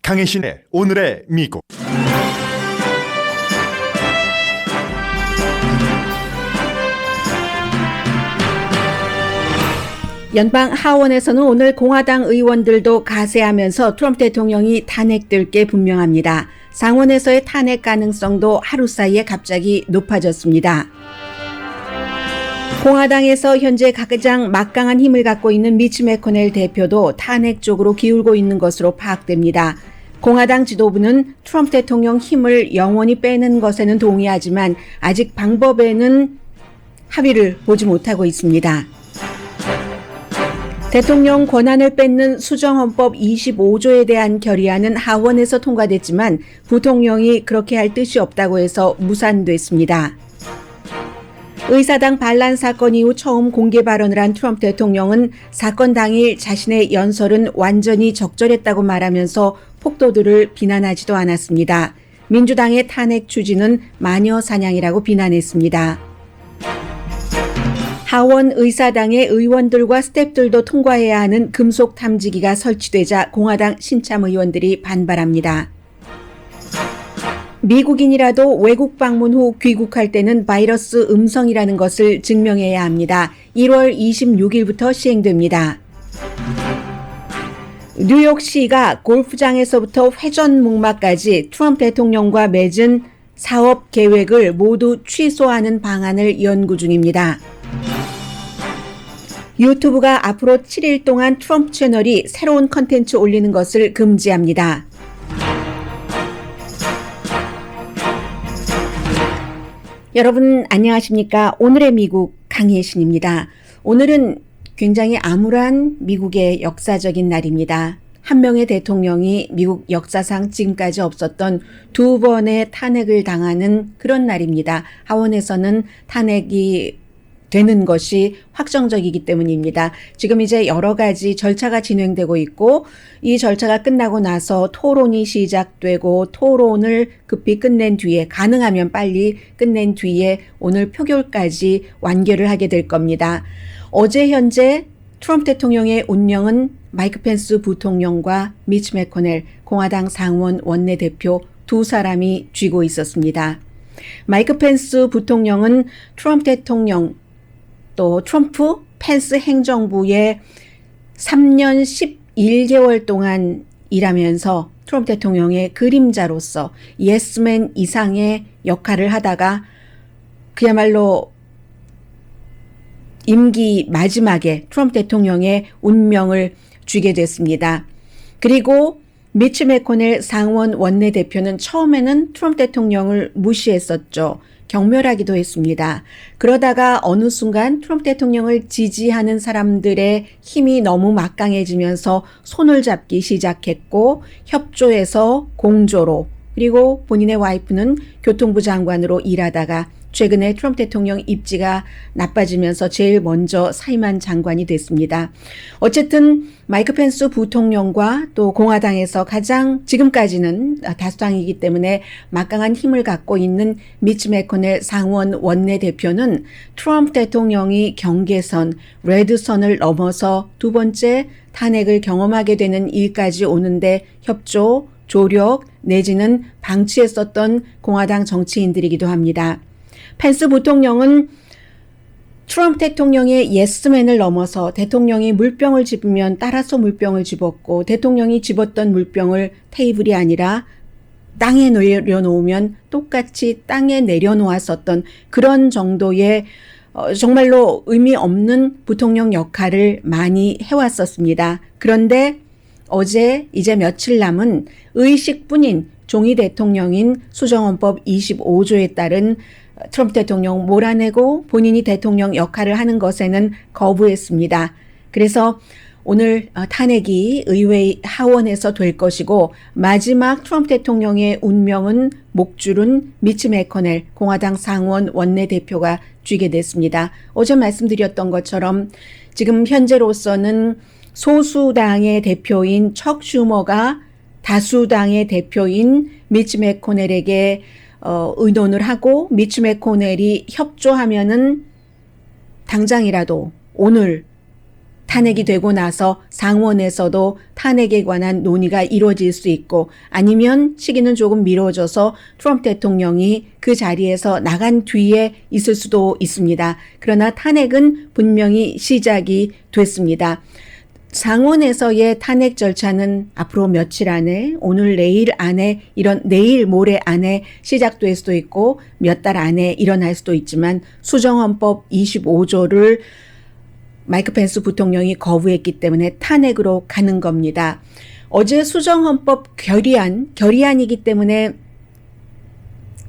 강혜신의 오늘의 미국. 연방 하원에서는 오늘 공화당 의원들도 가세하면서 트럼프 대통령이 탄핵될 게 분명합니다. 상원에서의 탄핵 가능성도 하루 사이에 갑자기 높아졌습니다. 공화당에서 현재 가장 막강한 힘을 갖고 있는 미치 매코넬 대표도 탄핵 쪽으로 기울고 있는 것으로 파악됩니다. 공화당 지도부는 트럼프 대통령 힘을 영원히 빼는 것에는 동의하지만 아직 방법에는 합의를 보지 못하고 있습니다. 대통령 권한을 뺏는 수정헌법 25조에 대한 결의안은 하원에서 통과됐지만 부통령이 그렇게 할 뜻이 없다고 해서 무산됐습니다. 의사당 반란 사건 이후 처음 공개 발언을 한 트럼프 대통령은 사건 당일 자신의 연설은 완전히 적절했다고 말하면서 폭도들을 비난하지도 않았습니다. 민주당의 탄핵 추진은 마녀 사냥이라고 비난했습니다. 하원 의사당의 의원들과 스태프들도 통과해야 하는 금속 탐지기가 설치되자 공화당 신참 의원들이 반발합니다. 미국인이라도 외국 방문 후 귀국할 때는 바이러스 음성이라는 것을 증명해야 합니다. 1월 26일부터 시행됩니다. 뉴욕시가 골프장에서부터 회전 목마까지 트럼프 대통령과 맺은 사업 계획을 모두 취소하는 방안을 연구 중입니다. 유튜브가 앞으로 7일 동안 트럼프 채널이 새로운 컨텐츠 올리는 것을 금지합니다. 여러분 안녕하십니까? 오늘의 미국 강혜신입니다. 오늘은 굉장히 암울한 미국의 역사적인 날입니다. 한 명의 대통령이 미국 역사상 지금까지 없었던 두 번의 탄핵을 당하는 그런 날입니다. 하원에서는 탄핵이 되는 것이 확정적이기 때문입니다. 지금 이제 여러 가지 절차가 진행되고 있고 이 절차가 끝나고 나서 토론이 시작되고 토론을 급히 끝낸 뒤에 가능하면 빨리 끝낸 뒤에 오늘 표결까지 완결을 하게 될 겁니다. 어제 현재 트럼프 대통령의 운명은 마이크 펜스 부통령과 미치 매코넬 공화당 상원 원내대표 두 사람이 쥐고 있었습니다. 마이크 펜스 부통령은 트럼프 대통령 또 트럼프 펜스 행정부에 3년 11개월 동안 일하면서 트럼프 대통령의 그림자로서 예스맨 이상의 역할을 하다가 그야말로 임기 마지막에 트럼프 대통령의 운명을 쥐게 됐습니다. 그리고 미치 매코넬 상원 원내대표는 처음에는 트럼프 대통령을 무시했었죠. 경멸하기도 했습니다. 그러다가 어느 순간 트럼프 대통령을 지지하는 사람들의 힘이 너무 막강해지면서 손을 잡기 시작했고 협조해서 공조로 그리고 본인의 와이프는 교통부 장관으로 일하다가 최근에 트럼프 대통령 입지가 나빠지면서 제일 먼저 사임한 장관이 됐습니다. 어쨌든 마이크 펜스 부통령과 또 공화당에서 가장 지금까지는 다수당이기 때문에 막강한 힘을 갖고 있는 미치 매코넬 상원 원내대표는 트럼프 대통령이 경계선, 레드선을 넘어서 두 번째 탄핵을 경험하게 되는 일까지 오는데 협조, 조력 내지는 방치했었던 공화당 정치인들이기도 합니다. 펜스 부통령은 트럼프 대통령의 예스맨을 넘어서 대통령이 물병을 집으면 따라서 물병을 집었고 대통령이 집었던 물병을 테이블이 아니라 땅에 내려놓으면 똑같이 땅에 내려놓았었던 그런 정도의 정말로 의미 없는 부통령 역할을 많이 해왔었습니다. 그런데 어제 이제 며칠 남은 의식뿐인 종이 대통령인 수정헌법 25조에 따른 트럼프 대통령 몰아내고 본인이 대통령 역할을 하는 것에는 거부했습니다. 그래서 오늘 탄핵이 의회 하원에서 될 것이고 마지막 트럼프 대통령의 운명은 목줄은 미치 매코넬 공화당 상원 원내대표가 쥐게 됐습니다. 어제 말씀드렸던 것처럼 지금 현재로서는 소수당의 대표인 척 슈머가 다수당의 대표인 미치 매코넬에게 의논을 하고 미치 매코넬이 협조하면은 당장이라도 오늘 탄핵이 되고 나서 상원에서도 탄핵에 관한 논의가 이루어질 수 있고 아니면 시기는 조금 미뤄져서 트럼프 대통령이 그 자리에서 나간 뒤에 있을 수도 있습니다. 그러나 탄핵은 분명히 시작이 됐습니다. 상원에서의 탄핵 절차는 앞으로 며칠 안에, 오늘 내일 안에, 내일 모레 안에 시작될 수도 있고 몇 달 안에 일어날 수도 있지만 수정헌법 25조를 마이크 펜스 부통령이 거부했기 때문에 탄핵으로 가는 겁니다. 어제 수정헌법 결의안이기 때문에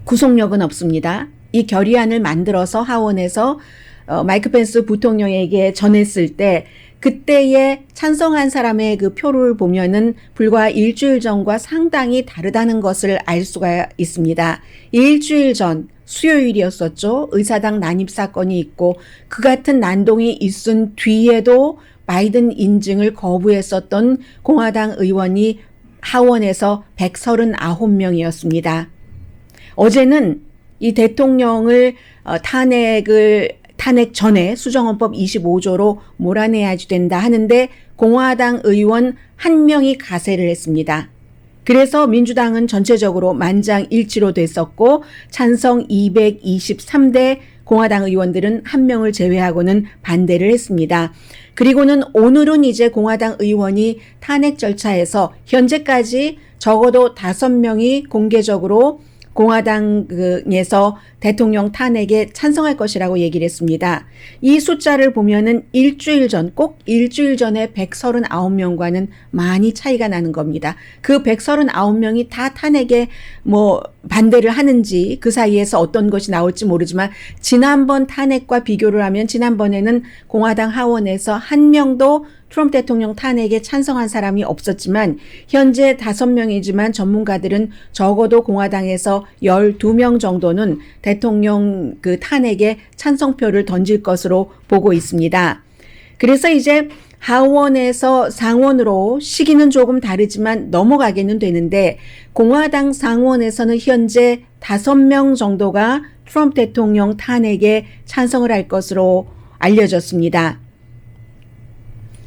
구속력은 없습니다. 이 결의안을 만들어서 하원에서 마이크 펜스 부통령에게 전했을 때 그때에 찬성한 사람의 그 표를 보면은 불과 일주일 전과 상당히 다르다는 것을 알 수가 있습니다. 일주일 전 수요일이었었죠. 의사당 난입 사건이 있고 그 같은 난동이 있은 뒤에도 바이든 인증을 거부했었던 공화당 의원이 하원에서 139명이었습니다. 어제는 이 대통령을 탄핵 전에 수정헌법 25조로 몰아내야지 된다 하는데 공화당 의원 1명이 가세를 했습니다. 그래서 민주당은 전체적으로 만장일치로 됐었고 찬성 223대 공화당 의원들은 1명을 제외하고는 반대를 했습니다. 그리고는 오늘은 이제 공화당 의원이 탄핵 절차에서 현재까지 적어도 5명이 공개적으로 공화당에서 대통령 탄핵에 찬성할 것이라고 얘기를 했습니다. 이 숫자를 보면은 꼭 일주일 전에 139명과는 많이 차이가 나는 겁니다. 그 139명이 다 탄핵에 반대를 하는지 그 사이에서 어떤 것이 나올지 모르지만 지난번 탄핵과 비교를 하면 지난번에는 공화당 하원에서 1명도 트럼프 대통령 탄핵에 찬성한 사람이 없었지만 현재 5명이지만 전문가들은 적어도 공화당에서 12명 정도는 대통령 그 탄핵에 찬성표를 던질 것으로 보고 있습니다. 그래서 이제 하원에서 상원으로 시기는 조금 다르지만 넘어가게는 되는데 공화당 상원에서는 현재 5명 정도가 트럼프 대통령 탄핵에 찬성을 할 것으로 알려졌습니다.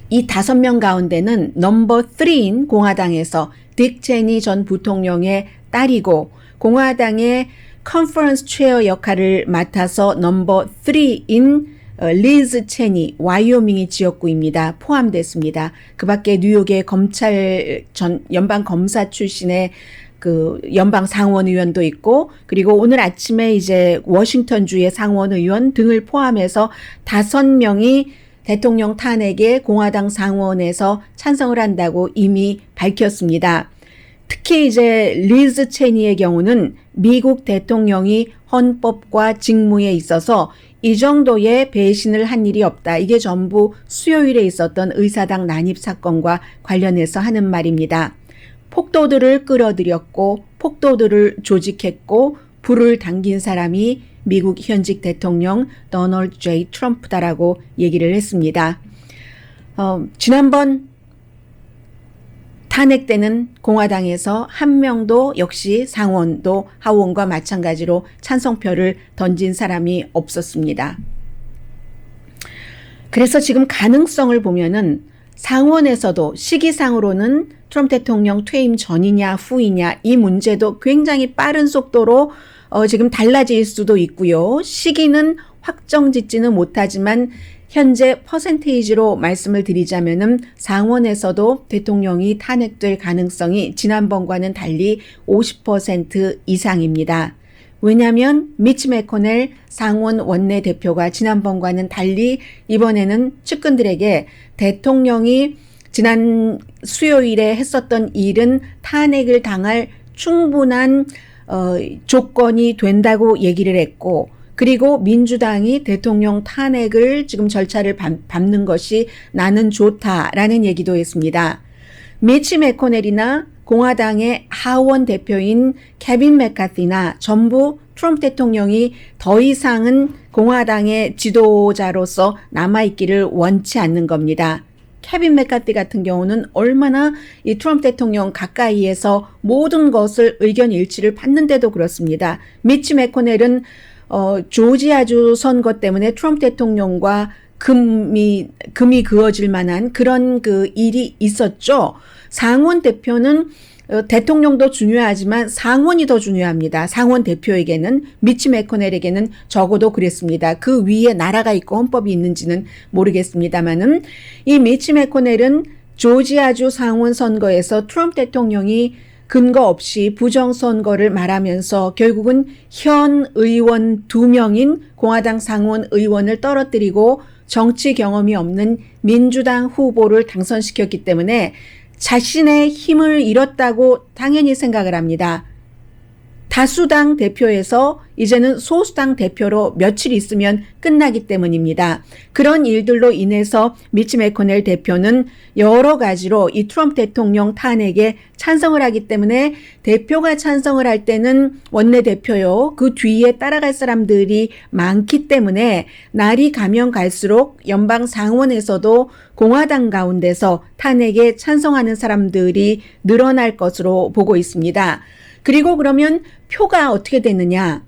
이 5명 가운데는 넘버 3인 공화당에서 딕 체니 전 부통령의 딸이고 공화당의 컨퍼런스 체어 역할을 맡아서 넘버 3인 리즈 체니 와이오밍이 지역구입니다. 포함됐습니다. 그 밖에 뉴욕의 연방 검사 출신의 그 연방 상원 의원도 있고 그리고 오늘 아침에 이제 워싱턴주의 상원 의원 등을 포함해서 5명이 대통령 탄핵에 공화당 상원에서 찬성을 한다고 이미 밝혔습니다. 특히 이제 리즈 체니의 경우는 미국 대통령이 헌법과 직무에 있어서 이 정도의 배신을 한 일이 없다. 이게 전부 수요일에 있었던 의사당 난입 사건과 관련해서 하는 말입니다. 폭도들을 끌어들였고 폭도들을 조직했고 불을 당긴 사람이 미국 현직 대통령 도널드 J. 트럼프다라고 얘기를 했습니다. 지난번 탄핵 때는 공화당에서 1명도 역시 상원도 하원과 마찬가지로 찬성표를 던진 사람이 없었습니다. 그래서 지금 가능성을 보면은 상원에서도 시기상으로는 트럼프 대통령 퇴임 전이냐 후이냐 이 문제도 굉장히 빠른 속도로 지금 달라질 수도 있고요. 시기는 확정짓지는 못하지만 현재 퍼센테이지로 말씀을 드리자면은 상원에서도 대통령이 탄핵될 가능성이 지난번과는 달리 50% 이상입니다. 왜냐하면 미치 매코넬 상원 원내대표가 지난번과는 달리 이번에는 측근들에게 대통령이 지난 수요일에 했었던 일은 탄핵을 당할 충분한 조건이 된다고 얘기를 했고 그리고 민주당이 대통령 탄핵을 지금 절차를 밟는 것이 나는 좋다라는 얘기도 했습니다. 미치 매코넬이나 공화당의 하원 대표인 케빈 맥카티나 전부 트럼프 대통령이 더 이상은 공화당의 지도자로서 남아있기를 원치 않는 겁니다. 케빈 맥카티 같은 경우는 얼마나 이 트럼프 대통령 가까이에서 모든 것을 의견 일치를 받는데도 그렇습니다. 미치 매코넬은 조지아주 선거 때문에 트럼프 대통령과 금이 그어질 만한 그런 그 일이 있었죠. 상원 대표는 대통령도 중요하지만 상원이 더 중요합니다. 상원 대표에게는 미치 매코넬에게는 적어도 그랬습니다. 그 위에 나라가 있고 헌법이 있는지는 모르겠습니다만은 이 미치 매코넬은 조지아주 상원 선거에서 트럼프 대통령이 근거 없이 부정선거를 말하면서 결국은 현 의원 2명인 공화당 상원 의원을 떨어뜨리고 정치 경험이 없는 민주당 후보를 당선시켰기 때문에 자신의 힘을 잃었다고 당연히 생각을 합니다. 다수당 대표에서 이제는 소수당 대표로 며칠 있으면 끝나기 때문입니다. 그런 일들로 인해서 미치 매코넬 대표는 여러 가지로 이 트럼프 대통령 탄핵에 찬성을 하기 때문에 대표가 찬성을 할 때는 원내대표요. 그 뒤에 따라갈 사람들이 많기 때문에 날이 가면 갈수록 연방 상원에서도 공화당 가운데서 탄핵에 찬성하는 사람들이 늘어날 것으로 보고 있습니다. 그리고 그러면 표가 어떻게 되느냐?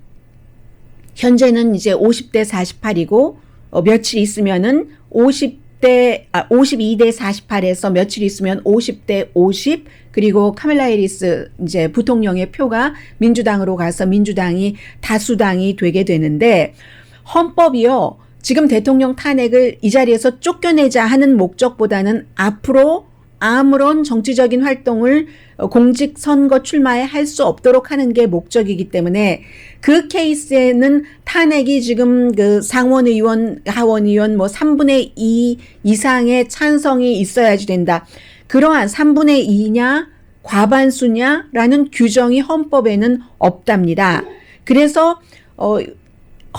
현재는 이제 50대 48이고 며칠 있으면은 52대 48에서 며칠 있으면 50대 50 그리고 카멜라 해리스 이제 부통령의 표가 민주당으로 가서 민주당이 다수당이 되게 되는데 헌법이요. 지금 대통령 탄핵을 이 자리에서 쫓겨내자 하는 목적보다는 앞으로 아무런 정치적인 활동을 공직선거 출마에 할 수 없도록 하는 게 목적이기 때문에 그 케이스에는 탄핵이 지금 그 상원의원, 하원의원 뭐 3분의 2 이상의 찬성이 있어야지 된다. 그러한 3분의 2냐 과반수냐라는 규정이 헌법에는 없답니다. 그래서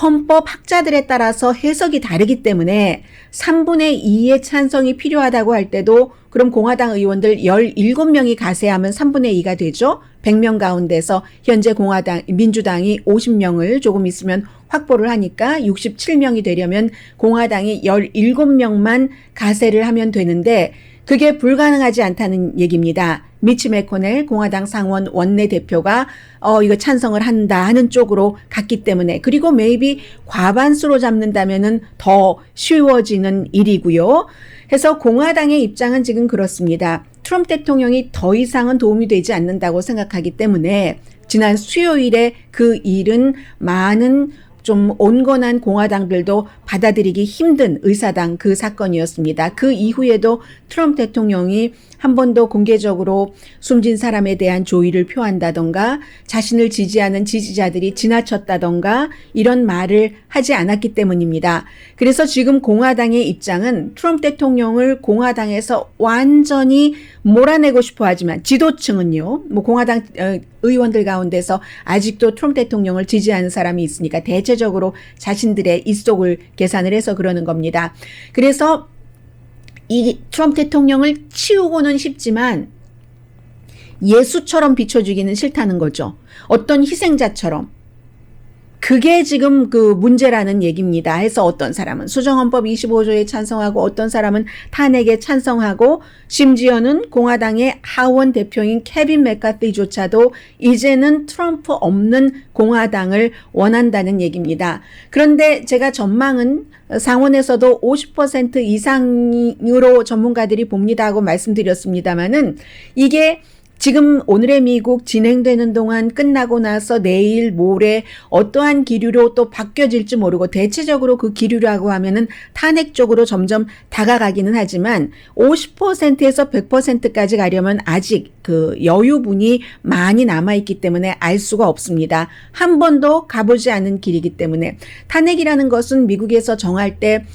헌법 학자들에 따라서 해석이 다르기 때문에 3분의 2의 찬성이 필요하다고 할 때도 그럼 공화당 의원들 17명이 가세하면 3분의 2가 되죠. 100명 가운데서 현재 민주당이 50명을 조금 있으면 확보를 하니까 67명이 되려면 공화당이 17명만 가세를 하면 되는데 그게 불가능하지 않다는 얘기입니다. 미치 매코넬 공화당 상원 원내대표가 이거 찬성을 한다 하는 쪽으로 갔기 때문에 그리고 maybe 과반수로 잡는다면은 더 쉬워지는 일이고요. 해서 공화당의 입장은 지금 그렇습니다. 트럼프 대통령이 더 이상은 도움이 되지 않는다고 생각하기 때문에 지난 수요일에 그 일은 많은 좀 온건한 공화당들도 받아들이기 힘든 의사당 그 사건이었습니다. 그 이후에도 트럼프 대통령이 한 번도 공개적으로 숨진 사람에 대한 조의를 표한다던가 자신을 지지하는 지지자들이 지나쳤다던가 이런 말을 하지 않았기 때문입니다. 그래서 지금 공화당의 입장은 트럼프 대통령을 공화당에서 완전히 몰아내고 싶어 하지만 지도층은요. 뭐 공화당 의원들 가운데서 아직도 트럼프 대통령을 지지하는 사람이 있으니까 대체적으로 자신들의 입속을 계산을 해서 그러는 겁니다. 그래서 이 트럼프 대통령을 치우고는 싶지만 예수처럼 비춰주기는 싫다는 거죠. 어떤 희생자처럼. 그게 지금 그 문제라는 얘기입니다. 해서 어떤 사람은 수정헌법 25조에 찬성하고 어떤 사람은 탄핵에 찬성하고 심지어는 공화당의 하원 대표인 케빈 맥카티조차도 이제는 트럼프 없는 공화당을 원한다는 얘기입니다. 그런데 제가 전망은 상원에서도 50% 이상으로 전문가들이 봅니다 하고 말씀드렸습니다마는 이게 지금 오늘의 미국 진행되는 동안 끝나고 나서 내일 모레 어떠한 기류로 또 바뀌어질지 모르고 대체적으로 그 기류라고 하면은 탄핵 쪽으로 점점 다가가기는 하지만 50%에서 100%까지 가려면 아직 그 여유분이 많이 남아있기 때문에 알 수가 없습니다. 한 번도 가보지 않은 길이기 때문에 탄핵이라는 것은 미국에서 정할 때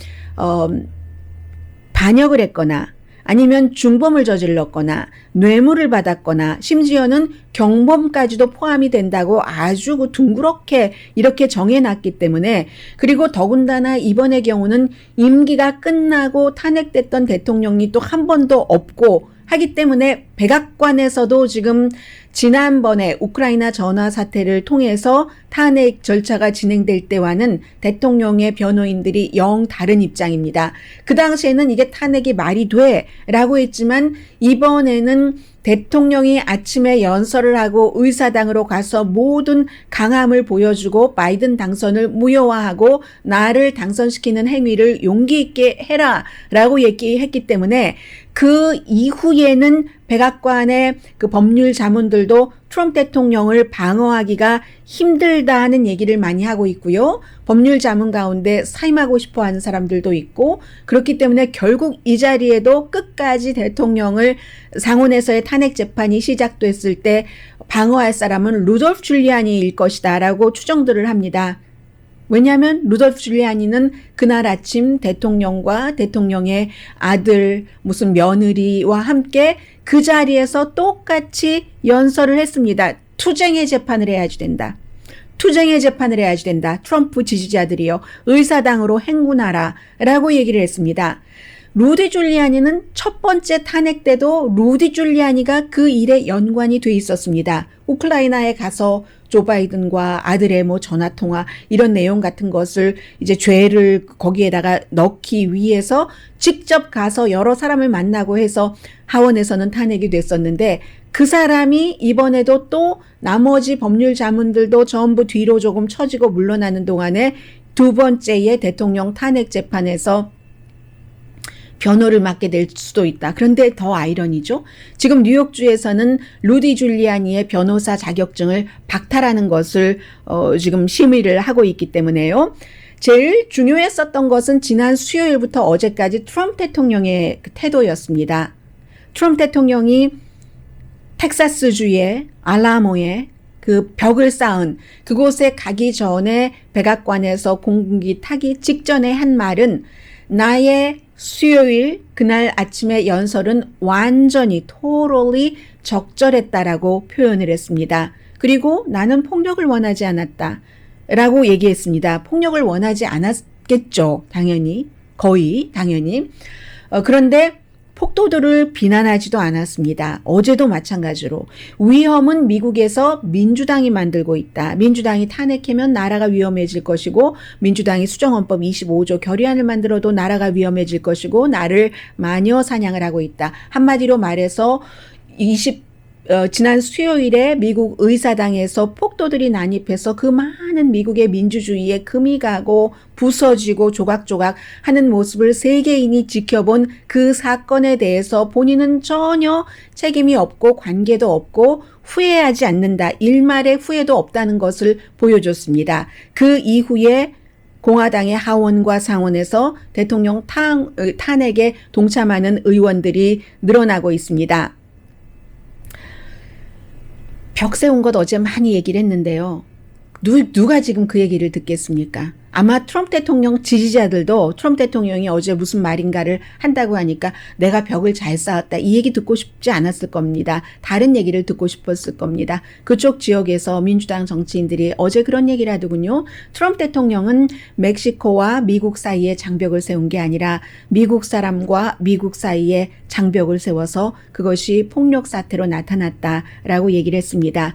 반역을 했거나 아니면 중범을 저질렀거나 뇌물을 받았거나 심지어는 경범까지도 포함이 된다고 아주 둥그렇게 이렇게 정해놨기 때문에 그리고 더군다나 이번의 경우는 임기가 끝나고 탄핵됐던 대통령이 또 한 번도 없고 하기 때문에 백악관에서도 지금 지난번에 우크라이나 전화 사태를 통해서 탄핵 절차가 진행될 때와는 대통령의 변호인들이 영 다른 입장입니다. 그 당시에는 이게 탄핵이 말이 돼 라고 했지만 이번에는 대통령이 아침에 연설을 하고 의사당으로 가서 모든 강함을 보여주고 바이든 당선을 무효화하고 나를 당선시키는 행위를 용기 있게 해라 라고 얘기했기 때문에 그 이후에는 백악관의 그 법률 자문들도 트럼프 대통령을 방어하기가 힘들다는 얘기를 많이 하고 있고요. 법률 자문 가운데 사임하고 싶어 하는 사람들도 있고, 그렇기 때문에 결국 이 자리에도 끝까지 대통령을 상원에서의 탄핵 재판이 시작됐을 때 방어할 사람은 루돌프 줄리아니일 것이다 라고 추정들을 합니다. 왜냐하면 루돌프 줄리아니는 그날 아침 대통령과 대통령의 아들, 무슨 며느리와 함께 그 자리에서 똑같이 연설을 했습니다. 투쟁의 재판을 해야지 된다. 투쟁의 재판을 해야지 된다. 트럼프 지지자들이요. 의사당으로 행군하라 라고 얘기를 했습니다. 루디 줄리아니는 첫 번째 탄핵 때도 루디 줄리아니가 그 일에 연관이 돼 있었습니다. 우크라이나에 가서 조 바이든과 아들의 뭐 전화통화 이런 내용 같은 것을 이제 죄를 거기에다가 넣기 위해서 직접 가서 여러 사람을 만나고 해서 하원에서는 탄핵이 됐었는데, 그 사람이 이번에도 또 나머지 법률 자문들도 전부 뒤로 조금 처지고 물러나는 동안에 두 번째의 대통령 탄핵 재판에서 변호를 맡게 될 수도 있다. 그런데 더 아이러니죠. 지금 뉴욕주에서는 루디 줄리아니의 변호사 자격증을 박탈하는 것을 지금 심의를 하고 있기 때문에요. 제일 중요했었던 것은 지난 수요일부터 어제까지 트럼프 대통령의 태도였습니다. 트럼프 대통령이 텍사스주의 알라모에 그 벽을 쌓은 그곳에 가기 전에 백악관에서 공군기 타기 직전에 한 말은, 나의 수요일 그날 아침에 연설은 완전히 totally 적절했다라고 표현을 했습니다. 그리고 나는 폭력을 원하지 않았다 라고 얘기했습니다. 폭력을 원하지 않았겠죠. 당연히. 거의 당연히. 그런데 폭도들을 비난하지도 않았습니다. 어제도 마찬가지로 위험은 미국에서 민주당이 만들고 있다. 민주당이 탄핵하면 나라가 위험해질 것이고, 민주당이 수정헌법 25조 결의안을 만들어도 나라가 위험해질 것이고, 나를 마녀 사냥을 하고 있다. 한마디로 말해서 지난 수요일에 미국 의사당에서 폭도들이 난입해서 그 많은 미국의 민주주의에 금이 가고 부서지고 조각조각 하는 모습을 세계인이 지켜본 그 사건에 대해서 본인은 전혀 책임이 없고 관계도 없고 후회하지 않는다. 일말의 후회도 없다는 것을 보여줬습니다. 그 이후에 공화당의 하원과 상원에서 대통령 탄핵에 동참하는 의원들이 늘어나고 있습니다. 벽 세운 것 어제 많이 얘기를 했는데요. 누가 지금 그 얘기를 듣겠습니까? 아마 트럼프 대통령 지지자들도 트럼프 대통령이 어제 무슨 말인가를 한다고 하니까 내가 벽을 잘 쌓았다 이 얘기 듣고 싶지 않았을 겁니다. 다른 얘기를 듣고 싶었을 겁니다. 그쪽 지역에서 민주당 정치인들이 어제 그런 얘기를 하더군요. 트럼프 대통령은 멕시코와 미국 사이에 장벽을 세운 게 아니라 미국 사람과 미국 사이에 장벽을 세워서 그것이 폭력 사태로 나타났다라고 얘기를 했습니다.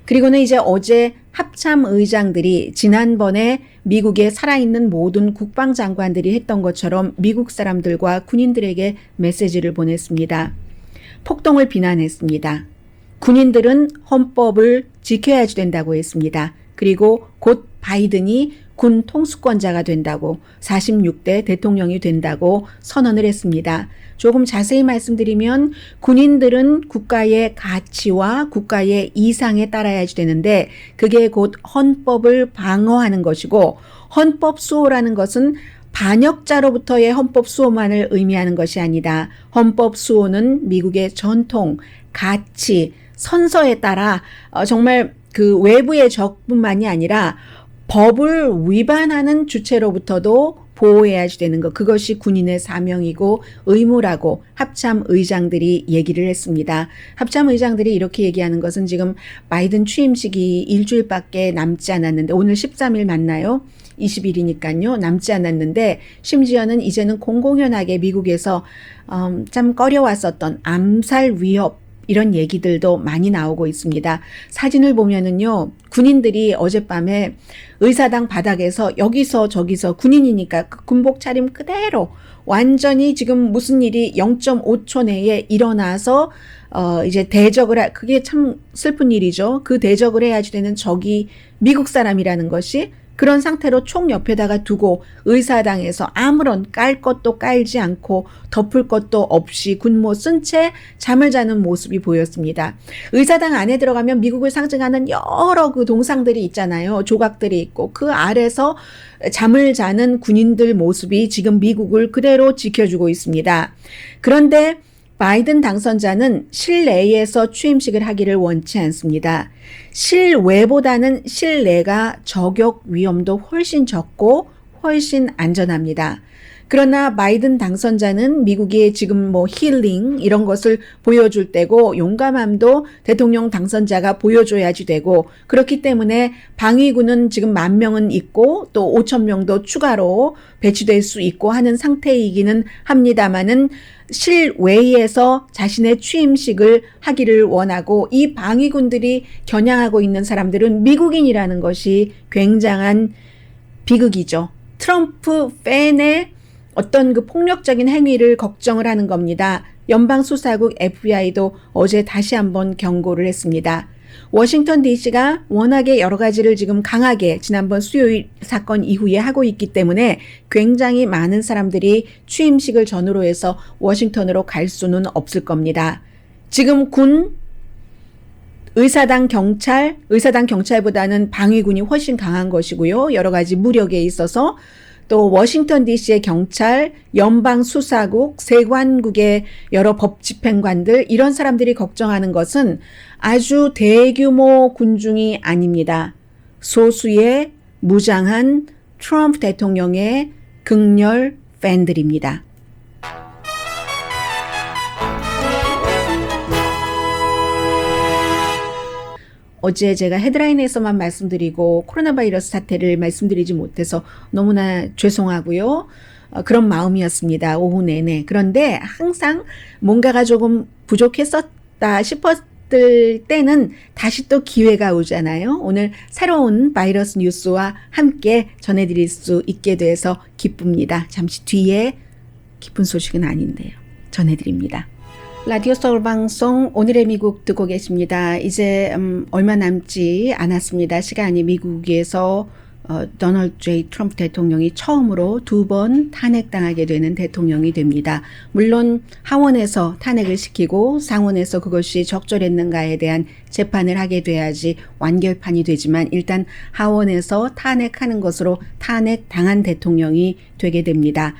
그리고는 이제 어제 합참 의장들이 지난번에 미국에 살아있는 모든 국방장관들이 했던 것처럼 미국 사람들과 군인들에게 메시지를 보냈습니다. 폭동을 비난했습니다. 군인들은 헌법을 지켜야지 된다고 했습니다. 그리고 곧 바이든이 군 통수권자가 된다고, 46대 대통령이 된다고 선언을 했습니다. 조금 자세히 말씀드리면 군인들은 국가의 가치와 국가의 이상에 따라야지 되는데, 그게 곧 헌법을 방어하는 것이고, 헌법 수호라는 것은 반역자로부터의 헌법 수호만을 의미하는 것이 아니다. 헌법 수호는 미국의 전통, 가치, 선서에 따라 정말 그 외부의 적뿐만이 아니라 법을 위반하는 주체로부터도 보호해야지 되는 것, 그것이 군인의 사명이고 의무라고 합참 의장들이 얘기를 했습니다. 합참 의장들이 이렇게 얘기하는 것은 지금 바이든 취임식이 일주일밖에 남지 않았는데, 오늘 13일 맞나요? 20일이니까요. 남지 않았는데, 심지어는 이제는 공공연하게 미국에서 참 꺼려왔었던 암살 위협, 이런 얘기들도 많이 나오고 있습니다. 사진을 보면은요, 군인들이 어젯밤에 의사당 바닥에서 여기서 저기서 군인이니까 그 군복 차림 그대로 완전히 지금 무슨 일이 0.5초 내에 일어나서 이제 대적을 그게 참 슬픈 일이죠. 그 대적을 해야지 되는 적이 미국 사람이라는 것이 그런 상태로 총 옆에다가 두고 의사당에서 아무런 깔 것도 깔지 않고 덮을 것도 없이 군모 쓴 채 잠을 자는 모습이 보였습니다. 의사당 안에 들어가면 미국을 상징하는 여러 그 동상들이 있잖아요. 조각들이 있고 그 아래서 잠을 자는 군인들 모습이 지금 미국을 그대로 지켜주고 있습니다. 그런데 바이든 당선자는 실내에서 취임식을 하기를 원치 않습니다. 실외보다는 실내가 저격 위험도 훨씬 적고 훨씬 안전합니다. 그러나 바이든 당선자는 미국의 지금 뭐 힐링 이런 것을 보여줄 때고 용감함도 대통령 당선자가 보여줘야지 되고 그렇기 때문에 방위군은 지금 10,000명은 있고 또 5,000명도 추가로 배치될 수 있고 하는 상태이기는 합니다마는 실외에서 자신의 취임식을 하기를 원하고 이 방위군들이 겨냥하고 있는 사람들은 미국인이라는 것이 굉장한 비극이죠. 트럼프 팬의 어떤 그 폭력적인 행위를 걱정을 하는 겁니다. 연방수사국 FBI도 어제 다시 한번 경고를 했습니다. 워싱턴 DC가 워낙에 여러 가지를 지금 강하게 지난번 수요일 사건 이후에 하고 있기 때문에 굉장히 많은 사람들이 취임식을 전후로 해서 워싱턴으로 갈 수는 없을 겁니다. 지금 군, 의사당 경찰보다는 방위군이 훨씬 강한 것이고요. 여러 가지 무력에 있어서 또 워싱턴 DC의 경찰, 연방수사국, 세관국의 여러 법집행관들 이런 사람들이 걱정하는 것은 아주 대규모 군중이 아닙니다. 소수의 무장한 트럼프 대통령의 극렬 팬들입니다. 어제 제가 헤드라인에서만 말씀드리고 코로나 바이러스 사태를 말씀드리지 못해서 너무나 죄송하고요. 그런 마음이었습니다. 오후 내내. 그런데 항상 뭔가가 조금 부족했었다 싶었을 때는 다시 또 기회가 오잖아요. 오늘 새로운 바이러스 뉴스와 함께 전해드릴 수 있게 돼서 기쁩니다. 잠시 뒤에 기쁜 소식은 아닌데요. 전해드립니다. 라디오 서울 방송 오늘의 미국 듣고 계십니다. 이제 얼마 남지 않았습니다. 시간이 미국에서 도널드 J. 트럼프 대통령이 처음으로 2번 탄핵당하게 되는 대통령이 됩니다. 물론 하원에서 탄핵을 시키고 상원에서 그것이 적절했는가에 대한 재판을 하게 돼야지 완결판이 되지만 일단 하원에서 탄핵하는 것으로 탄핵당한 대통령이 되게 됩니다.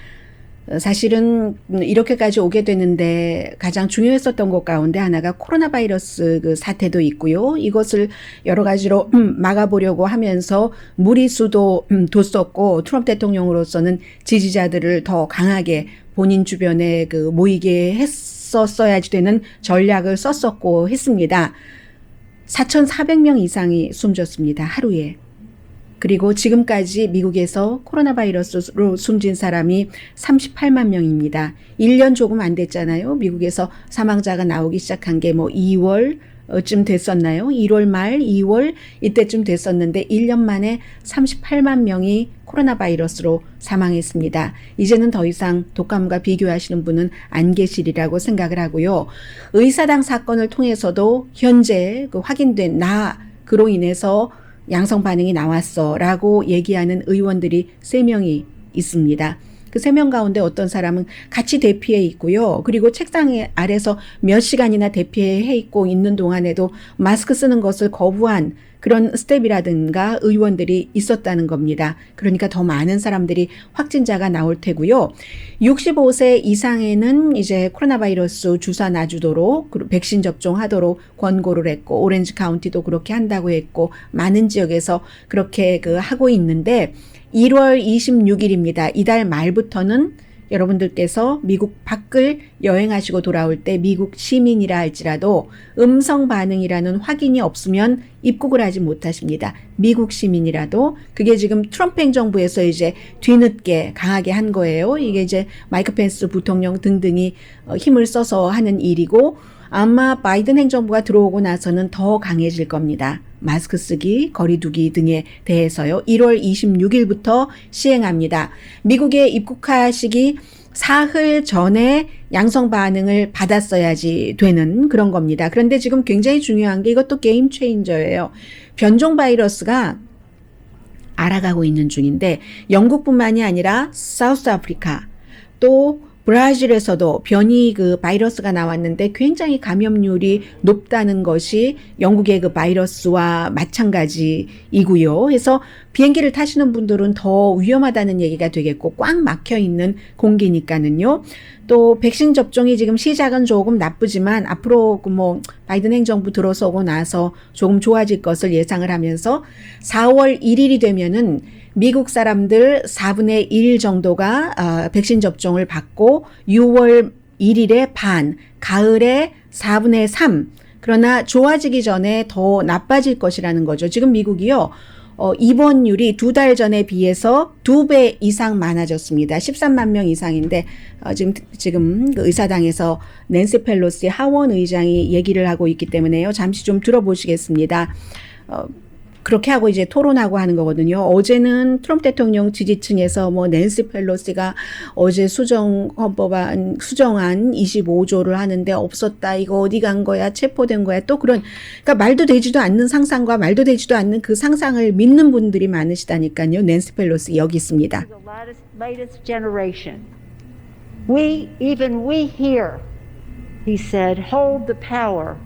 사실은 이렇게까지 오게 되는데 가장 중요했었던 것 가운데 하나가 코로나 바이러스 그 사태도 있고요. 이것을 여러 가지로 막아보려고 하면서 무리수도 뒀었고 트럼프 대통령으로서는 지지자들을 더 강하게 본인 주변에 그 모이게 했었어야지 되는 전략을 썼었고 했습니다. 4,400명 이상이 숨졌습니다. 하루에. 그리고 지금까지 미국에서 코로나 바이러스로 숨진 사람이 38만 명입니다. 1년 조금 안 됐잖아요. 미국에서 사망자가 나오기 시작한 게 뭐 2월쯤 됐었나요? 1월 말, 2월 이때쯤 됐었는데 1년 만에 38만 명이 코로나 바이러스로 사망했습니다. 이제는 더 이상 독감과 비교하시는 분은 안 계시리라고 생각을 하고요. 의사당 사건을 통해서도 현재 그 확인된 그로 인해서 양성 반응이 나왔어 라고 얘기하는 의원들이 3명이 있습니다. 그 3명 가운데 어떤 사람은 같이 대피해 있고요. 그리고 책상 아래서 몇 시간이나 대피해 있고 있는 동안에도 마스크 쓰는 것을 거부한 그런 스텝이라든가 의원들이 있었다는 겁니다. 그러니까 더 많은 사람들이 확진자가 나올 테고요. 65세 이상에는 이제 코로나 바이러스 주사 놔주도록 백신 접종하도록 권고를 했고 오렌지 카운티도 그렇게 한다고 했고 많은 지역에서 그렇게 하고 있는데 1월 26일입니다. 이달 말부터는 여러분들께서 미국 밖을 여행하시고 돌아올 때 미국 시민이라 할지라도 음성 반응이라는 확인이 없으면 입국을 하지 못하십니다. 미국 시민이라도 그게 지금 트럼프 행정부에서 이제 뒤늦게 강하게 한 거예요. 이게 이제 마이크 펜스 부통령 등등이 힘을 써서 하는 일이고 아마 바이든 행정부가 들어오고 나서는 더 강해질 겁니다. 마스크 쓰기, 거리 두기 등에 대해서요. 1월 26일부터 시행합니다. 미국에 입국하시기 사흘 전에 양성 반응을 받았어야지 되는 그런 겁니다. 그런데 지금 굉장히 중요한 게 이것도 게임 체인저예요. 변종 바이러스가 알아가고 있는 중인데 영국뿐만이 아니라 사우스 아프리카 또 브라질에서도 변이 그 바이러스가 나왔는데 굉장히 감염률이 높다는 것이 영국의 그 바이러스와 마찬가지이고요. 그래서 비행기를 타시는 분들은 더 위험하다는 얘기가 되겠고 꽉 막혀 있는 공기니까는요. 또 백신 접종이 지금 시작은 조금 나쁘지만 앞으로 그 뭐 바이든 행정부 들어서고 나서 조금 좋아질 것을 예상을 하면서 4월 1일이 되면은 미국 사람들 4분의 1 정도가 백신 접종을 받고 6월 1일에 반, 가을에 4분의 3. 그러나 좋아지기 전에 더 나빠질 것이라는 거죠. 지금 미국이요. 입원율이 2달 전에 비해서 2배 이상 많아졌습니다. 13만 명 이상인데 지금 그 의사당에서 낸시 펠로시 하원 의장이 얘기를 하고 있기 때문에요. 잠시 좀 들어보시겠습니다. 그렇게 하고 이제 토론하고 하는 거거든요. 어제는 트럼프 대통령 지지층에서 뭐 낸시 펠로시가 어제 수정안 25조를 하는데 없었다. 이거 어디 간 거야? 체포된 거야? 또 그러니까 말도 되지도 않는 상상과 말도 되지도 않는 그 상상을 믿는 분들이 많으시다니까요. 낸시 펠로시 여기 있습니다. Latest generation. Even we here, he said, hold the power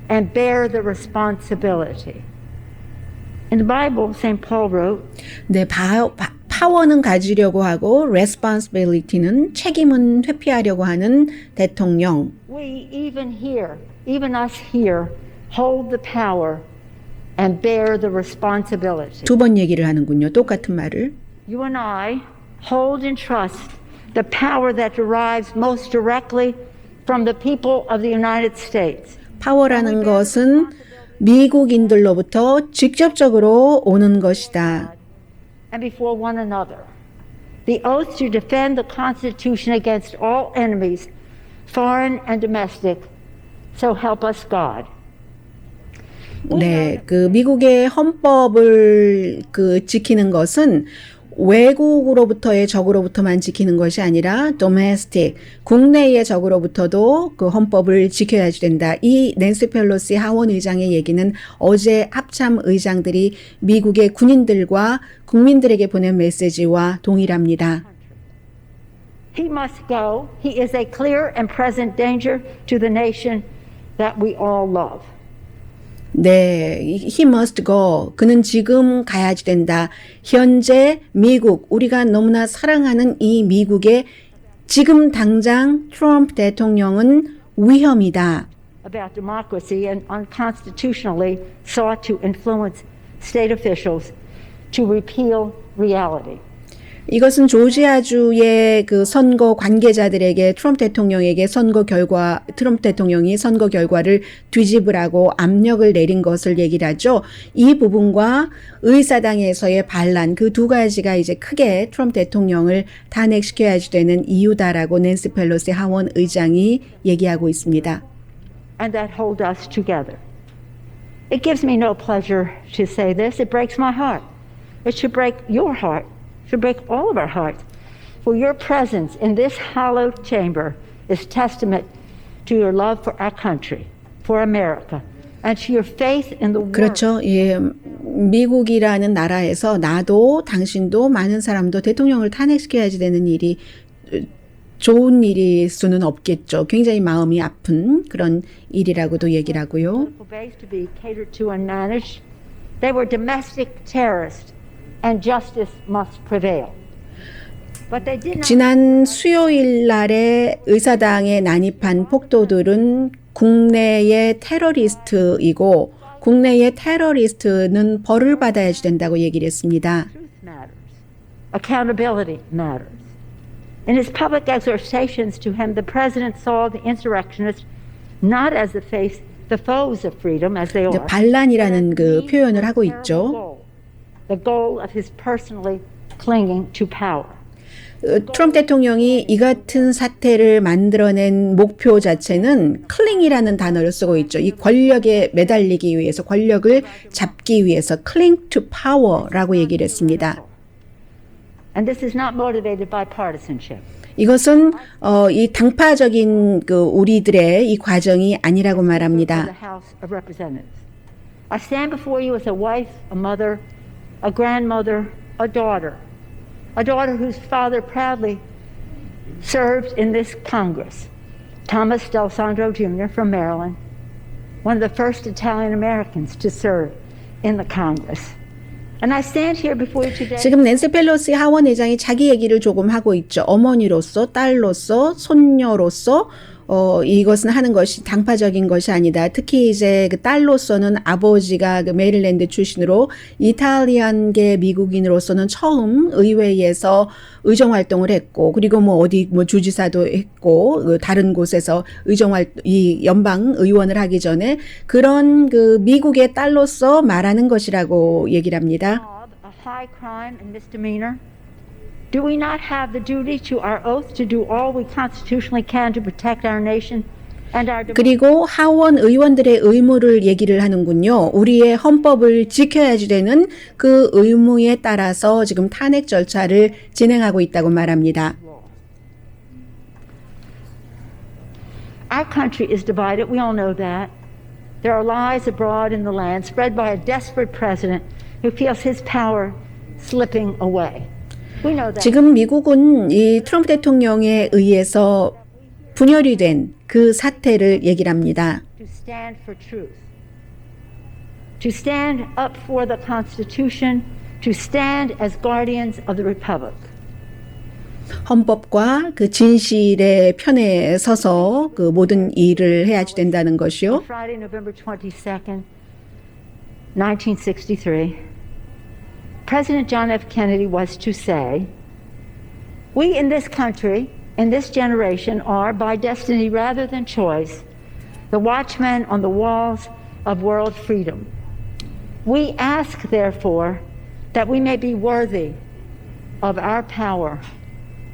and bear the responsibility. In the Bible, St. Paul wrote, 네, 파워는 가지려고 하고 responsibility는 책임은 회피하려고 하는 대통령. we even here, even us here, hold the power and bear the responsibility. 두 번 얘기를 하는군요. 똑같은 말을. You and I hold and trust the power that derives most directly from the people of the United States. 파워라는 것은 미국인들로부터 직접적으로 오는 것이다. And before one another. The oath to defend the Constitution against all enemies, foreign and domestic. So help us God. 네, 그 미국의 헌법을 그 지키는 것은 외국으로부터의 적으로부터만 지키는 것이 아니라 domestic, 국내의 적으로부터도 그 헌법을 지켜야 된다. 이 낸시 펠로시 하원 의장의 얘기는 어제 합참 의장들이 미국의 군인들과 국민들에게 보낸 메시지와 동일합니다. He must go. He is a clear and present danger to the nation that we all love. 네, he must go. 그는 지금 가야지 된다. 현재 미국, 우리가 너무나 사랑하는 이 미국의 지금 당장 트럼프 대통령은 위험이다. About democracy and unconstitutionally sought to influence state officials to repeal reality. 이것은 조지아주의 그 선거 관계자들에게 트럼프 대통령이 선거 결과를 뒤집으라고 압력을 내린 것을 얘기를 하죠. 이 부분과 의사당에서의 반란 그 두 가지가 이제 크게 트럼프 대통령을 탄핵시켜야지 되는 이유다라고 낸시 펠로시 하원 의장이 얘기하고 있습니다. And that hold us together. It gives me no pleasure to say this. It breaks my heart. It should break your heart. Should break all of our hearts. For your presence in this hallowed chamber is testament to your love for our country, for America, and to your faith in the word. 그렇죠. 예, 미국이라는 나라에서 나도 당신도 많은 사람도 대통령을 탄핵시켜야지 되는 일이 좋은 일일 수는 없겠죠. 굉장히 마음이 아픈 그런 일이라고도 얘기를 하고요. Base to be catered to and managed. They were domestic terrorists. And justice must prevail. But they did not. 지난 수요일 날에 의사당에 난입한 폭도들은 국내의 테러리스트이고 국내의 테러리스트는 벌을 받아야지 된다고 얘기를 했습니다. Truth matters. Accountability matters. In his public exhortations to him, the president saw the insurrectionists not as the foes of freedom as they are. 반란이라는 그 표현을 하고 있죠. The goal of his personally clinging to power. 트럼프 대통령이 이 같은 사태를 만들어낸 목표 자체는 클링이라는 단어를 쓰고 있죠. 이 권력에 매달리기 위해서, 권력을 잡기 위해서 cling to power라고 얘기를 했습니다. And this is not motivated by partisanship. 이것은 이 당파적인 그 우리들의 이 과정이 아니라고 For 말합니다. the House of Representatives. I stand before you as a wife, a mother, a grandmother, a daughter whose father proudly served in this Congress. Thomas D'Alessandro Jr. from Maryland, one of the first Italian Americans to serve in the Congress. And I stand here before you today. 지금 낸시 펠로시 하원 의장이 자기 얘기를 조금 하고 있죠. 어머니로서, 딸로서, 손녀로서 이것은 하는 것이 당파적인 것이 아니다. 특히 이제 그 딸로서는 아버지가 그 메릴랜드 출신으로 이탈리안계 미국인으로서는 처음 의회에서 의정 활동을 했고, 그리고 뭐 어디 뭐 주지사도 했고, 그 다른 곳에서 이 연방 의원을 하기 전에 그런 그 미국의 딸로서 말하는 것이라고 얘기를 합니다. A high crime and misdemeanor. Do we not have the duty to our oath to do all we constitutionally can to protect our nation and our democracy? 그리고 하원 의원들의 의무를 얘기를 하는군요. 우리의 헌법을 지켜야지 되는 그 의무에 따라서 지금 탄핵 절차를 진행하고 있다고 말합니다. Our country is divided. We all know that. There are lies abroad in the land spread by a desperate president who feels his power slipping away. We know that. 지금 미국은 이 트럼프 대통령에 의해서 분열이 된 그 사태를 얘기를 합니다. To stand for truth. To stand up for the Constitution. To stand as guardians of the Republic. 헌법과 그 진실의 편에 서서 그 모든 일을 해야지 된다는 것이요. On Friday, November 22nd, 1963, President John F. Kennedy was to say, "We in this country, in this generation, are, by destiny rather than choice, the watchmen on the walls of world freedom. We ask, therefore, that we may be worthy of our power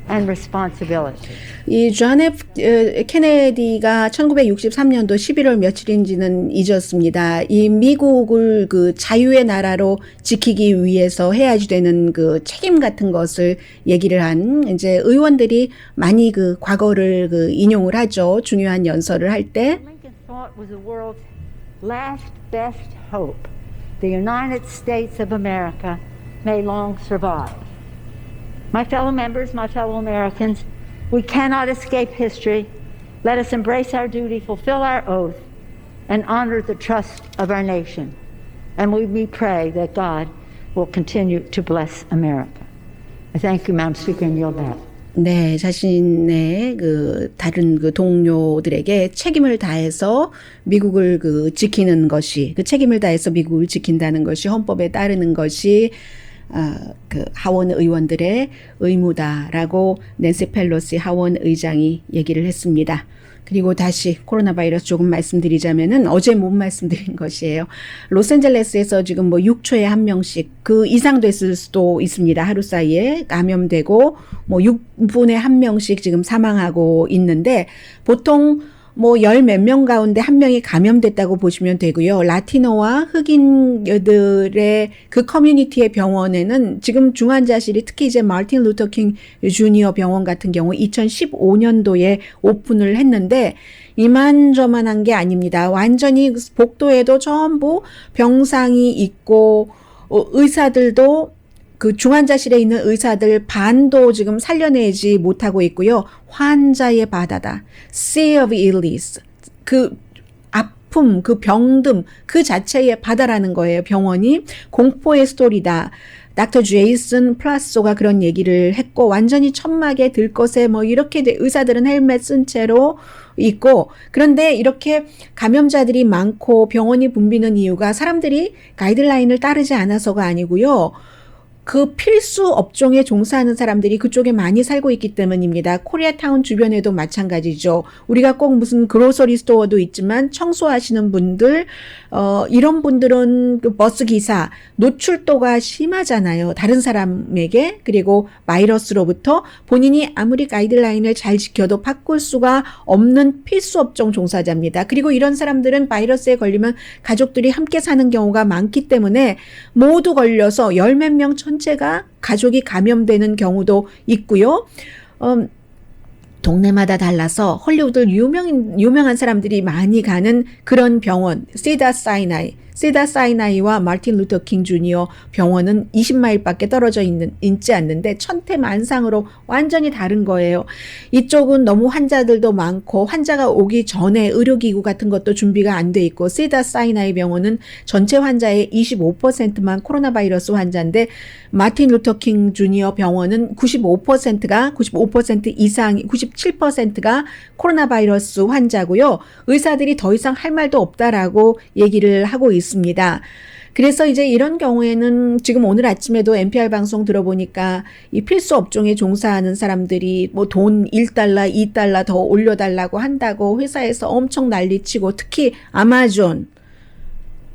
and responsibility." 이 존 F. 케네디가 1963년도 11월 며칠인지는 잊었습니다. 이 미국을 그 자유의 나라로 지키기 위해서 해야지 되는 그 책임 같은 것을 얘기를 한 이제 의원들이 많이 그 과거를 그 인용을 하죠. 중요한 연설을 할 때. Lincoln thought was the world's last best hope. The United States of America may long survive. My fellow members, my fellow Americans, we cannot escape history. Let us embrace our duty, fulfill our oath, and honor the trust of our nation. And we pray that God will continue to bless America. I thank you, Madam Speaker, and yield back. 네, 자신의 그 다른 그 동료들에게 책임을 다해서 미국을 그 지키는 것이, 그 책임을 다해서 미국을 지킨다는 것이 헌법에 따르는 것이 그 하원 의원들의 의무다라고 낸시 펠로시 하원 의장이 얘기를 했습니다. 그리고 다시 코로나 바이러스 조금 말씀드리자면은 어제 못 말씀드린 것이에요. 로스앤젤레스에서 지금 뭐 6초에 1명씩 그 이상 됐을 수도 있습니다. 하루 사이에 감염되고 뭐 6분에 1명씩 지금 사망하고 있는데 보통 뭐 열 몇 명 가운데 한 명이 감염됐다고 보시면 되고요. 라티노와 흑인들의 그 커뮤니티의 병원에는 지금 중환자실이 특히 이제 마틴 루터 킹 주니어 병원 같은 경우 2015년도에 오픈을 했는데 이만저만한 게 아닙니다. 완전히 복도에도 전부 병상이 있고 의사들도 그 중환자실에 있는 의사들 반도 지금 살려내지 못하고 있고요. 환자의 바다다. Sea of Illness. 그 아픔, 그 병듦, 그 자체의 바다라는 거예요. 병원이 공포의 스토리다. 닥터 제이슨 플라소가 그런 얘기를 했고 완전히 천막에 들 것에 뭐 이렇게 의사들은 헬멧 쓴 채로 있고 그런데 이렇게 감염자들이 많고 병원이 붐비는 이유가 사람들이 가이드라인을 따르지 않아서가 아니고요. 그 필수 업종에 종사하는 사람들이 그쪽에 많이 살고 있기 때문입니다. 코리아타운 주변에도 마찬가지죠. 우리가 꼭 무슨 그로서리 스토어도 있지만 청소하시는 분들, 이런 분들은 그 버스 기사, 노출도가 심하잖아요. 다른 사람에게. 그리고 바이러스로부터 본인이 아무리 가이드라인을 잘 지켜도 바꿀 수가 없는 필수 업종 종사자입니다. 그리고 이런 사람들은 바이러스에 걸리면 가족들이 함께 사는 경우가 많기 때문에 모두 걸려서 열 몇 명, 천 전체가 가족이 감염되는 경우도 있고요. 동네마다 달라서 헐리우드 유명한 사람들이 많이 가는 그런 병원, 시다사이나이와 마틴 루터 킹 주니어 병원은 20마일밖에 떨어져 있지 않는데 천태만상으로 완전히 다른 거예요. 이쪽은 너무 환자들도 많고 환자가 오기 전에 의료기구 같은 것도 준비가 안 돼 있고 시다사이나이 병원은 전체 환자의 25%만 코로나 바이러스 환자인데 마틴 루터 킹 주니어 병원은 95% 이상이 97%가 코로나 바이러스 환자고요. 의사들이 더 이상 할 말도 없다라고 얘기를 하고 있습니다. 그래서 이제 이런 경우에는 지금 오늘 아침에도 NPR 방송 들어보니까 이 필수 업종에 종사하는 사람들이 뭐 돈 1달러, 2달러 더 올려달라고 한다고 회사에서 엄청 난리치고 특히 아마존,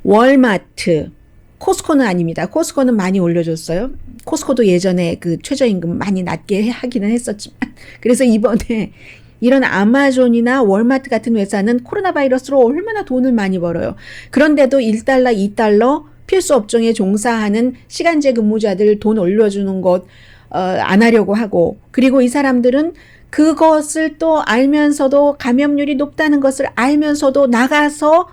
월마트, 코스코는 아닙니다. 코스코는 많이 올려줬어요. 코스코도 예전에 그 최저임금 많이 낮게 하기는 했었지만 그래서 이번에 이런 아마존이나 월마트 같은 회사는 코로나 바이러스로 얼마나 돈을 많이 벌어요. 그런데도 1달러, 2달러 필수 업종에 종사하는 시간제 근무자들 돈 올려주는 것 안 하려고 하고 그리고 이 사람들은 그것을 또 알면서도 감염률이 높다는 것을 알면서도 나가서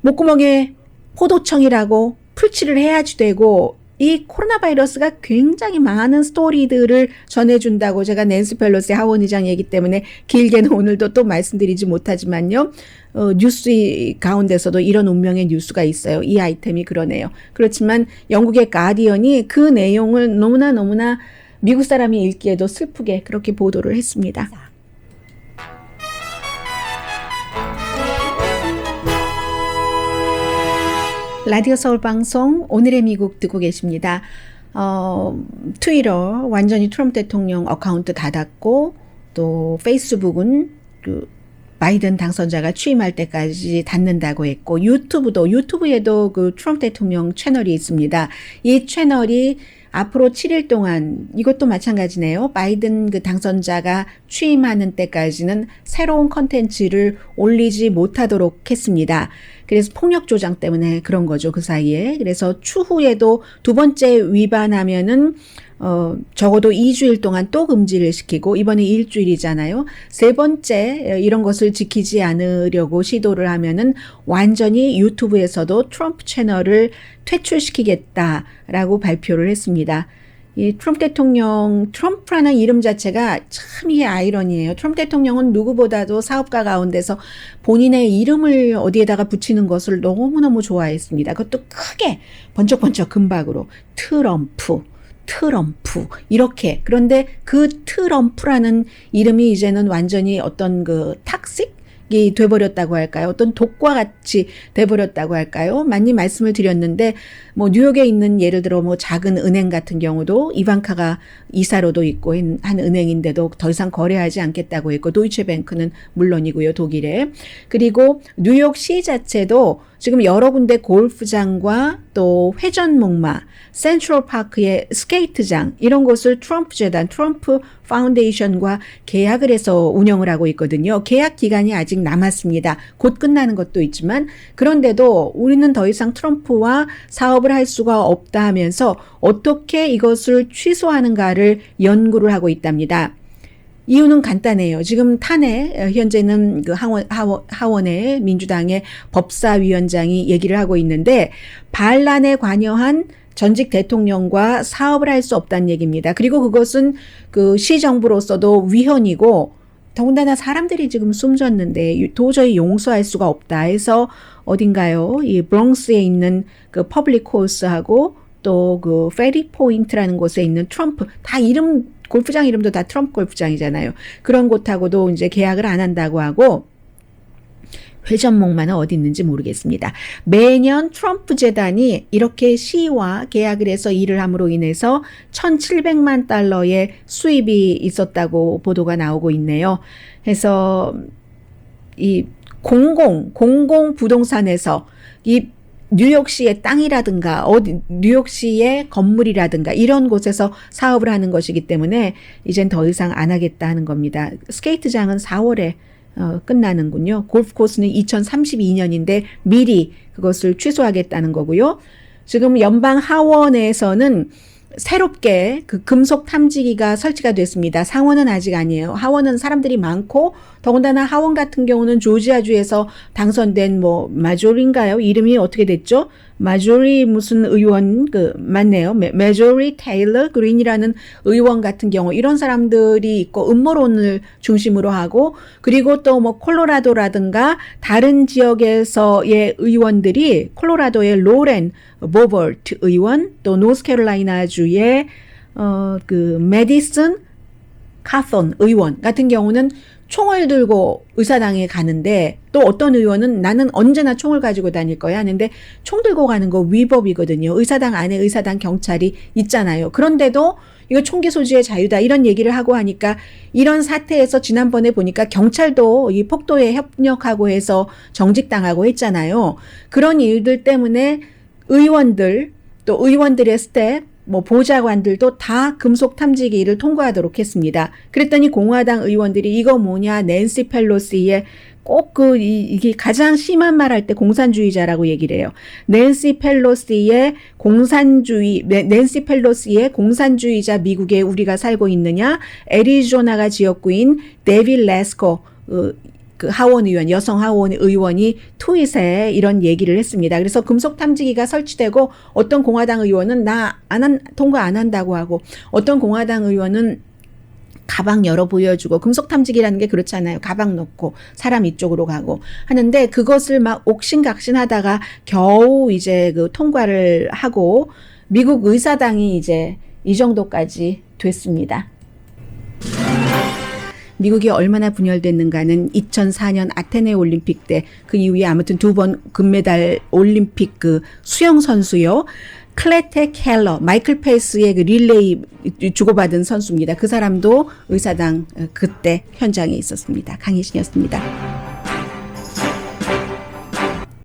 목구멍에 포도청이라고 풀칠을 해야지 되고 이 코로나 바이러스가 굉장히 많은 스토리들을 전해준다고 제가 낸시 펠로시 하원 의장 얘기 때문에 길게는 오늘도 또 말씀드리지 못하지만요. 뉴스 가운데서도 이런 운명의 뉴스가 있어요. 이 아이템이 그러네요. 그렇지만 영국의 가디언이 그 내용을 너무나 미국 사람이 읽기에도 슬프게 그렇게 보도를 했습니다. 라디오 서울 방송 오늘의 미국 듣고 계십니다. 트위터 완전히 트럼프 대통령 어카운트 닫았고 또 페이스북은 그 바이든 당선자가 취임할 때까지 닫는다고 했고 유튜브에도 그 트럼프 대통령 채널이 있습니다. 이 채널이 앞으로 7일 동안 이것도 마찬가지네요. 바이든 그 당선자가 취임하는 때까지는 새로운 컨텐츠를 올리지 못하도록 했습니다. 그래서 폭력 조장 때문에 그런 거죠. 그 사이에. 그래서 추후에도 두 번째 위반하면은 적어도 2주일 동안 또 금지를 시키고 이번에 일주일이잖아요. 세 번째 이런 것을 지키지 않으려고 시도를 하면은 완전히 유튜브에서도 트럼프 채널을 퇴출시키겠다라고 발표를 했습니다. 이 트럼프 대통령, 트럼프라는 이름 자체가 참 이게 아이러니예요. 트럼프 대통령은 누구보다도 사업가 가운데서 본인의 이름을 어디에다가 붙이는 것을 너무너무 좋아했습니다. 그것도 크게 번쩍번쩍 금박으로 트럼프 이렇게. 그런데 그 트럼프라는 이름이 이제는 완전히 어떤 그 탁식이 돼버렸다고 할까요? 어떤 독과 같이 돼버렸다고 할까요? 많이 말씀을 드렸는데 뭐 뉴욕에 있는 예를 들어 뭐 작은 은행 같은 경우도 이방카가 이사로도 있고 한 은행인데도 더 이상 거래하지 않겠다고 했고 도이체뱅크는 물론이고요. 독일에. 그리고 뉴욕시 자체도 지금 여러 군데 골프장과 또 회전목마, 센트럴파크의 스케이트장 이런 곳을 트럼프 재단, 트럼프 파운데이션과 계약을 해서 운영을 하고 있거든요. 계약 기간이 아직 남았습니다. 곧 끝나는 것도 있지만 그런데도 우리는 더 이상 트럼프와 사업을 할 수가 없다 하면서 어떻게 이것을 취소하는가를 연구를 하고 있답니다. 이유는 간단해요. 지금 탄핵, 현재는 그 하원의 민주당의 법사위원장이 얘기를 하고 있는데 반란에 관여한 전직 대통령과 사업을 할 수 없다는 얘기입니다. 그리고 그것은 그 시정부로서도 위헌이고 더군다나 사람들이 지금 숨졌는데 도저히 용서할 수가 없다 해서 어딘가요? 이 브롱스에 있는 그 퍼블릭 코스하고 또 그 페리 포인트라는 곳에 있는 트럼프 다 이름 골프장 이름도 다 트럼프 골프장이잖아요. 그런 곳하고도 이제 계약을 안 한다고 하고 회전목마는 어디 있는지 모르겠습니다. 매년 트럼프 재단이 이렇게 시와 계약을 해서 일을 함으로 인해서 1,700만 달러의 수입이 있었다고 보도가 나오고 있네요. 그래서 이 공공 부동산에서 이 뉴욕시의 땅이라든가 뉴욕시의 건물이라든가 이런 곳에서 사업을 하는 것이기 때문에 이젠 더 이상 안 하겠다 하는 겁니다. 스케이트장은 4월에 끝나는군요. 골프코스는 2032년인데 미리 그것을 취소하겠다는 거고요. 지금 연방 하원에서는 새롭게 그 금속 탐지기가 설치가 됐습니다. 상원은 아직 아니에요. 하원은 사람들이 많고 더군다나 하원 같은 경우는 조지아주에서 당선된 뭐 마조리인가요? 이름이 어떻게 됐죠? 마조리 무슨 의원 맞네요. 마조리 테일러 그린이라는 의원 같은 경우 이런 사람들이 있고 음모론을 중심으로 하고 그리고 또 뭐 콜로라도라든가 다른 지역에서의 의원들이 콜로라도의 로렌 보버트 의원 또 노스캐롤라이나주의 그 메디슨 카손 의원 같은 경우는 총을 들고 의사당에 가는데 또 어떤 의원은 나는 언제나 총을 가지고 다닐 거야 하는데 총 들고 가는 거 위법이거든요. 의사당 안에 의사당 경찰이 있잖아요. 그런데도 이거 총기 소지의 자유다 이런 얘기를 하고 하니까 이런 사태에서 지난번에 보니까 경찰도 이 폭도에 협력하고 해서 정직당하고 했잖아요. 그런 이유들 때문에 의원들 또 의원들의 스텝 뭐 보좌관들도 다 금속 탐지기를 통과하도록 했습니다. 그랬더니 공화당 의원들이 이거 뭐냐 낸시 펠로시의 꼭 이게 가장 심한 말 할 때 공산주의자라고 얘기를 해요. 낸시 펠로시의 공산주의자 미국에 우리가 살고 있느냐? 애리조나가 지역구인 데빌 레스코 그 하원 의원, 여성 하원 의원이 트윗에 이런 얘기를 했습니다. 그래서 금속 탐지기가 설치되고 어떤 공화당 의원은 통과 안 한다고 하고 어떤 공화당 의원은 가방 열어 보여주고 금속 탐지기라는 게 그렇잖아요. 가방 넣고 사람 이쪽으로 가고 하는데 그것을 막 옥신각신하다가 겨우 이제 그 통과를 하고 미국 의사당이 이제 이 정도까지 됐습니다. 미국이 얼마나 분열됐는가는 2004년 아테네 올림픽 때 그 이후에 아무튼 2번 금메달 올림픽 그 수영 선수요. 클레테 켈러, 마이클 페이스의 그 릴레이 주고받은 선수입니다. 그 사람도 의사당 그때 현장에 있었습니다. 강희신이었습니다.